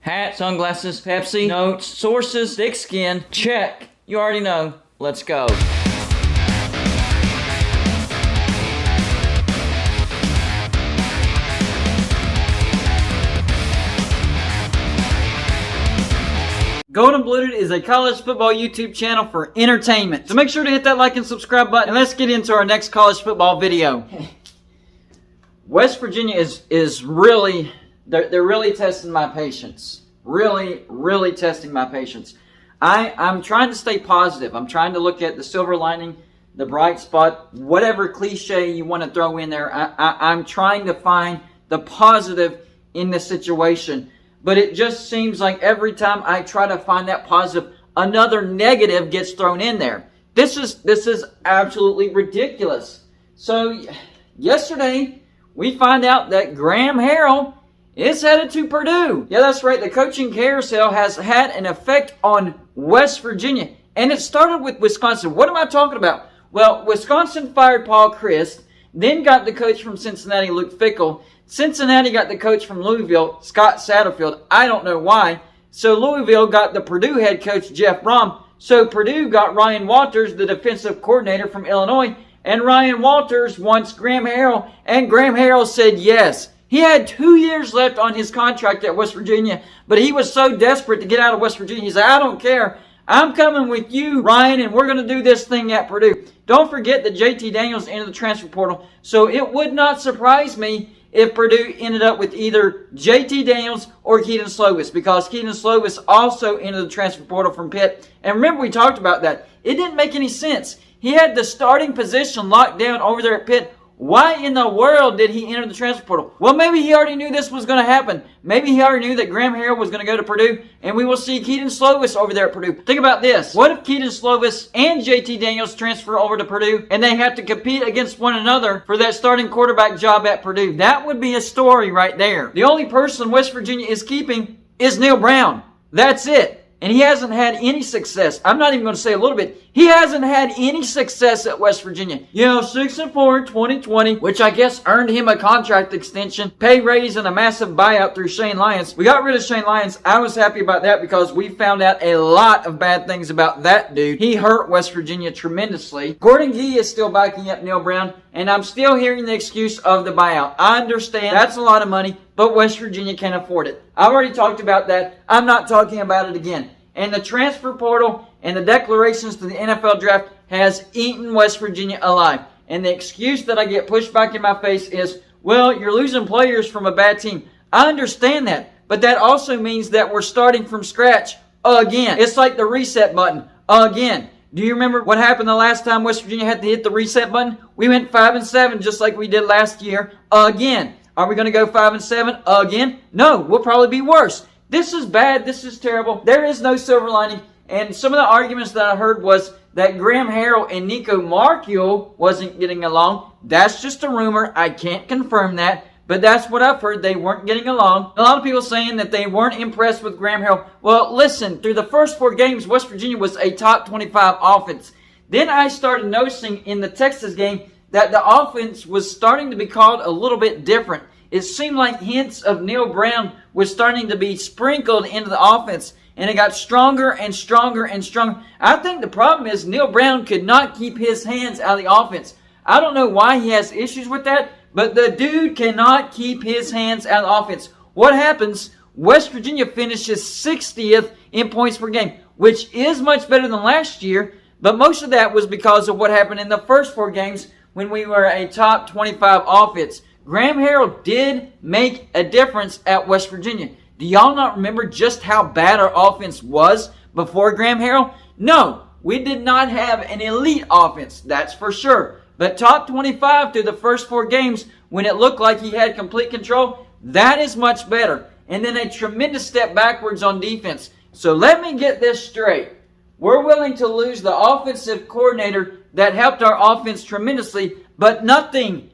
Hat, sunglasses, Pepsi, notes, sources, thick skin. Check. You already know. Let's go. Golden Blooded is a college football YouTube channel for entertainment. So make sure to hit that like and subscribe button, and let's get into our next college football video. West Virginia is really, they're really testing my patience. Really testing my patience. I'm trying to stay positive. I'm trying to look at the silver lining, the bright spot, whatever cliche you want to throw in there. I'm trying to find the positive in this situation. But it just seems like every time I try to find that positive, another negative gets thrown in there. This is absolutely ridiculous. So yesterday, we find out that Graham Harrell is headed to Purdue. Yeah, that's right. The coaching carousel has had an effect on West Virginia. And it started with Wisconsin. What am I talking about? Well, Wisconsin fired Paul Chryst, then got the coach from Cincinnati, Luke Fickell. Cincinnati got the coach from Louisville, Scott Satterfield. I don't know why. So Louisville got the Purdue head coach, Jeff Brom. So Purdue got Ryan Walters, the defensive coordinator from Illinois. And Ryan Walters wants Graham Harrell. And Graham Harrell said yes. He had 2 years left on his contract at West Virginia. But he was so desperate to get out of West Virginia. He said, I don't care. I'm coming with you, Ryan, and we're going to do this thing at Purdue. Don't forget that JT Daniels entered the transfer portal. So it would not surprise me if Purdue ended up with either JT Daniels or Kedon Slovis, because Kedon Slovis also entered the transfer portal from Pitt. And remember, we talked about that. It didn't make any sense. He had the starting position locked down over there at Pitt. Why in the world did he enter the transfer portal? Well, maybe he already knew this was going to happen. Maybe he already knew that Graham Harrell was going to go to Purdue, and we will see Kedon Slovis over there at Purdue. Think about this. What if Kedon Slovis and JT Daniels transfer over to Purdue, and they have to compete against one another for that starting quarterback job at Purdue? That would be a story right there. The only person West Virginia is keeping is Neal Brown. That's it. And he hasn't had any success. I'm not even going to say a little bit. He hasn't had any success at West Virginia. 6-4 in 2020, which I guess earned him a contract extension, pay raise, and a massive buyout through Shane Lyons. We got rid of Shane Lyons. I was happy about that because we found out a lot of bad things about that dude. He hurt West Virginia tremendously. Gordon Gee is still backing up Neal Brown, and I'm still hearing the excuse of the buyout. I understand that's a lot of money, but West Virginia can't afford it. I've already talked about that. I'm not talking about it again. And the transfer portal and the declarations to the NFL draft has eaten West Virginia alive. And the excuse that I get pushed back in my face is, well, you're losing players from a bad team. I understand that. But that also means that we're starting from scratch again. It's like the reset button again. Do you remember what happened the last time West Virginia had to hit the reset button? We went 5-7 just like we did last year again. Are we going to go 5-7 again? No, we'll probably be worse. This is bad. This is terrible. There is no silver lining. And some of the arguments that I heard was that Graham Harrell and Nico Marchiol wasn't getting along. That's just a rumor. I can't confirm that. But that's what I've heard. They weren't getting along. A lot of people saying that they weren't impressed with Graham Harrell. Well, listen, through the first 4 games, West Virginia was a top 25 offense. Then I started noticing in the Texas game that the offense was starting to be called a little bit different. It seemed like hints of Neal Brown was starting to be sprinkled into the offense, and it got stronger and stronger and stronger. I think the problem is Neal Brown could not keep his hands out of the offense. I don't know why he has issues with that, but the dude cannot keep his hands out of the offense. What happens? West Virginia finishes 60th in points per game, which is much better than last year, but most of that was because of what happened in the first 4 games when we were a top 25 offense. Graham Harrell did make a difference at West Virginia. Do y'all not remember just how bad our offense was before Graham Harrell? No, we did not have an elite offense, that's for sure. But top 25 through the first 4 games, when it looked like he had complete control, that is much better. And then a tremendous step backwards on defense. So let me get this straight. We're willing to lose the offensive coordinator that helped our offense tremendously, but nothing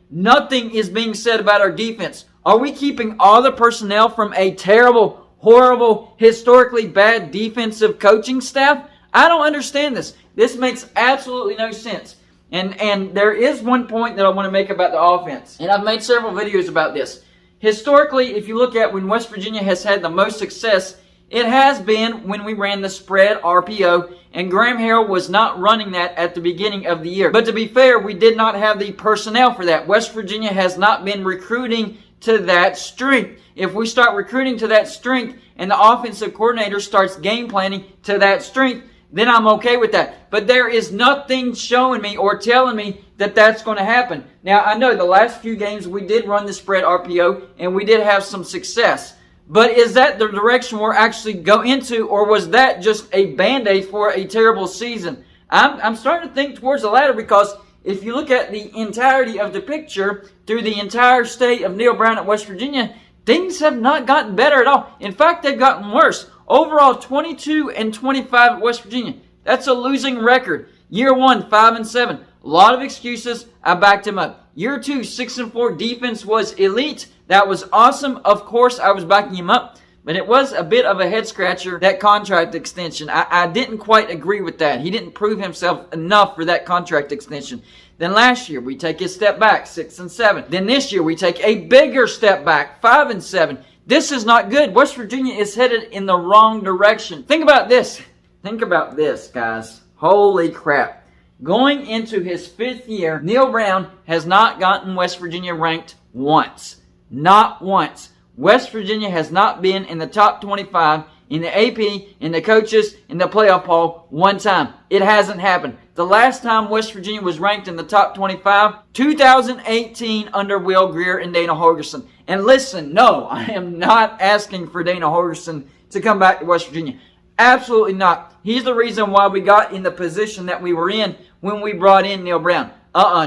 is being said about our defense. Are we keeping all the personnel from a terrible, horrible, historically bad defensive coaching staff? I don't understand this. This makes absolutely no sense. And there is one point that I want to make about the offense. And I've made several videos about this. Historically, if you look at when West Virginia has had the most success, It has been when we ran the spread RPO, and Graham Harrell was not running that at the beginning of the year. But to be fair, we did not have the personnel for that. West Virginia has not been recruiting to that strength. If we start recruiting to that strength and the offensive coordinator starts game planning to that strength, then I'm okay with that. But there is nothing showing me or telling me that that's going to happen. Now, I know the last few games we did run the spread RPO and we did have some success. But is that the direction we're actually going into, or was that just a Band-Aid for a terrible season? I'm starting to think towards the latter, because if you look at the entirety of the picture through the entire state of Neal Brown at West Virginia, things have not gotten better at all. In fact, they've gotten worse. Overall, 22-25 at West Virginia. That's a losing record. Year 1, 5-7. A lot of excuses. I backed him up. Year 2, 6-4. Defense was elite. That was awesome. Of course, I was backing him up. But it was a bit of a head scratcher, that contract extension. I didn't quite agree with that. He didn't prove himself enough for that contract extension. Then last year, we take a step back, 6-7. Then this year, we take a bigger step back, 5-7. This is not good. West Virginia is headed in the wrong direction. Think about this. Think about this, guys. Holy crap. Going into his 5th year, Neal Brown has not gotten West Virginia ranked once. Not once. West Virginia has not been in the top 25 in the AP, in the coaches, in the playoff poll one time. It hasn't happened. The last time West Virginia was ranked in the top 25, 2018 under Will Grier and Dana Holgorsen. And listen, no, I am not asking for Dana Holgorsen to come back to West Virginia. Absolutely not. He's the reason why we got in the position that we were in when we brought in Neal Brown.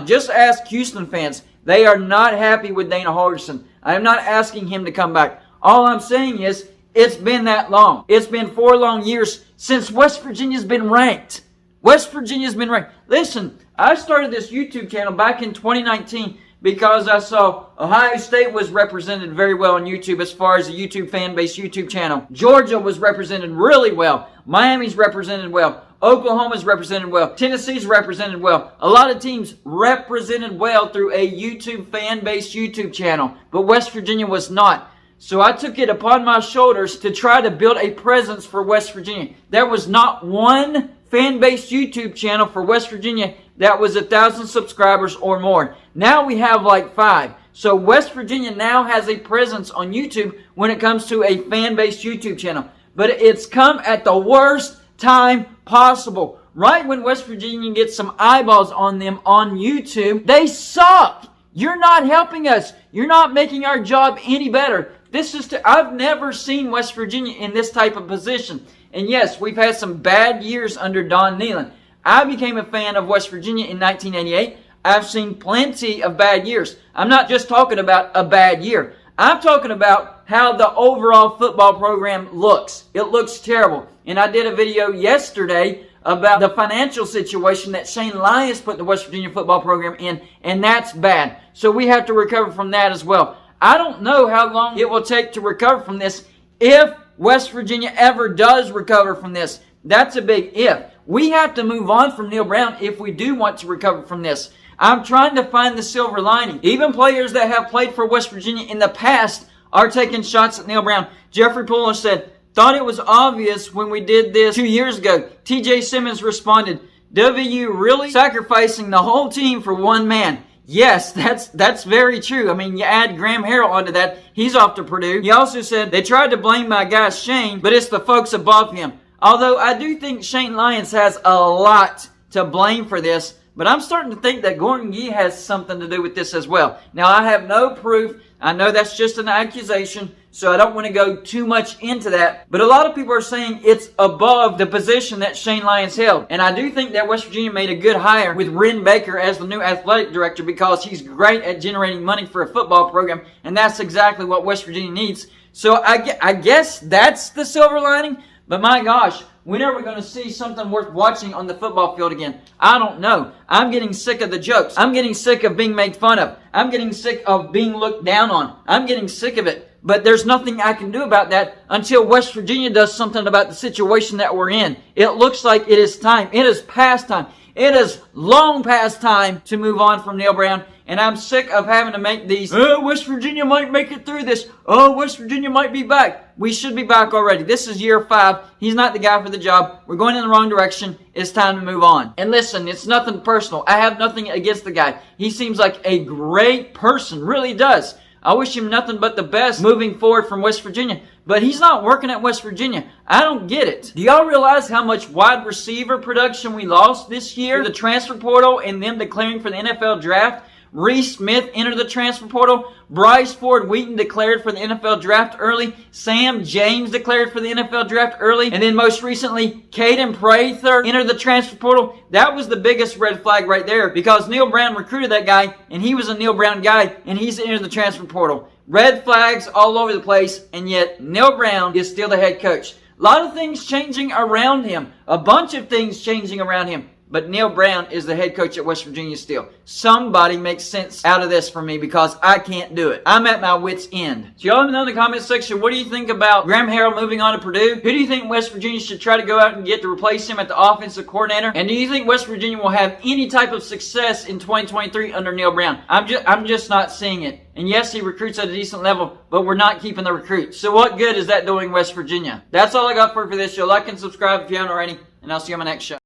Just ask Houston fans. They are not happy with Dana Holgorsen. I am not asking him to come back. All I'm saying is, it's been that long. It's been 4 long years since West Virginia's been ranked. West Virginia's been ranked. Listen, I started this YouTube channel back in 2019 because I saw Ohio State was represented very well on YouTube as far as a YouTube fan-based YouTube channel. Georgia was represented really well. Miami's represented well. Oklahoma's represented well. Tennessee's represented well. A lot of teams represented well through a YouTube fan-based YouTube channel, but West Virginia was not. So I took it upon my shoulders to try to build a presence for West Virginia. There was not one fan-based YouTube channel for West Virginia that was 1,000 subscribers or more. Now we have like 5. So West Virginia now has a presence on YouTube when it comes to a fan-based YouTube channel. But it's come at the worst time possible. Right when West Virginia gets some eyeballs on them on YouTube, they suck. You're not helping us. You're not making our job any better. I've never seen West Virginia in this type of position. And yes, we've had some bad years under Don Nehlen. I became a fan of West Virginia in 1988. I've seen plenty of bad years. I'm not just talking about a bad year. I'm talking about how the overall football program looks. It looks terrible. And I did a video yesterday about the financial situation that Shane Lyons put the West Virginia football program in, and that's bad. So we have to recover from that as well. I don't know how long it will take to recover from this if West Virginia ever does recover from this. That's a big if. We have to move on from Neal Brown if we do want to recover from this. I'm trying to find the silver lining. Even players that have played for West Virginia in the past are taking shots at Neal Brown. Jeffrey Puller said, "Thought it was obvious when we did this 2 years ago." TJ Simmons responded, "WU really sacrificing the whole team for one man." Yes, that's very true. I mean, you add Graham Harrell onto that. He's off to Purdue. He also said they tried to blame my guy Shane, but it's the folks above him. Although I do think Shane Lyons has a lot to blame for this, but I'm starting to think that Gordon Gee has something to do with this as well. Now, I have no proof. I know that's just an accusation, so I don't want to go too much into that. But a lot of people are saying it's above the position that Shane Lyons held. And I do think that West Virginia made a good hire with Ren Baker as the new athletic director because he's great at generating money for a football program, and that's exactly what West Virginia needs. So I guess that's the silver lining. But my gosh, when are we going to see something worth watching on the football field again? I don't know. I'm getting sick of the jokes. I'm getting sick of being made fun of. I'm getting sick of being looked down on. I'm getting sick of it. But there's nothing I can do about that until West Virginia does something about the situation that we're in. It looks like it is time. It is past time. It is long past time to move on from Neal Brown And I'm sick of having to make these, West Virginia might make it through this. Oh, West Virginia might be back. We should be back already. This is year 5. He's not the guy for the job. We're going in the wrong direction. It's time to move on. And listen, it's nothing personal. I have nothing against the guy. He seems like a great person. Really does. I wish him nothing but the best moving forward from West Virginia. But he's not working at West Virginia. I don't get it. Do y'all realize how much wide receiver production we lost this year? The transfer portal and them declaring for the NFL draft. Reese Smith entered the transfer portal. Bryce Ford Wheaton declared for the NFL draft early. Sam James declared for the NFL draft early. And then most recently, Caden Prather entered the transfer portal. That was the biggest red flag right there because Neal Brown recruited that guy and he was a Neal Brown guy and he's entered the transfer portal. Red flags all over the place, and yet Neal Brown is still the head coach. A lot of things changing around him. A bunch of things changing around him. But Neal Brown is the head coach at West Virginia still. Somebody make sense out of this for me because I can't do it. I'm at my wit's end. So y'all let me know in the comment section, what do you think about Graham Harrell moving on to Purdue? Who do you think West Virginia should try to go out and get to replace him at the offensive coordinator? And do you think West Virginia will have any type of success in 2023 under Neal Brown? I'm just not seeing it. And yes, he recruits at a decent level, but we're not keeping the recruits. So what good is that doing West Virginia? That's all I got for this show. Like and subscribe if you haven't already, and I'll see you on my next show.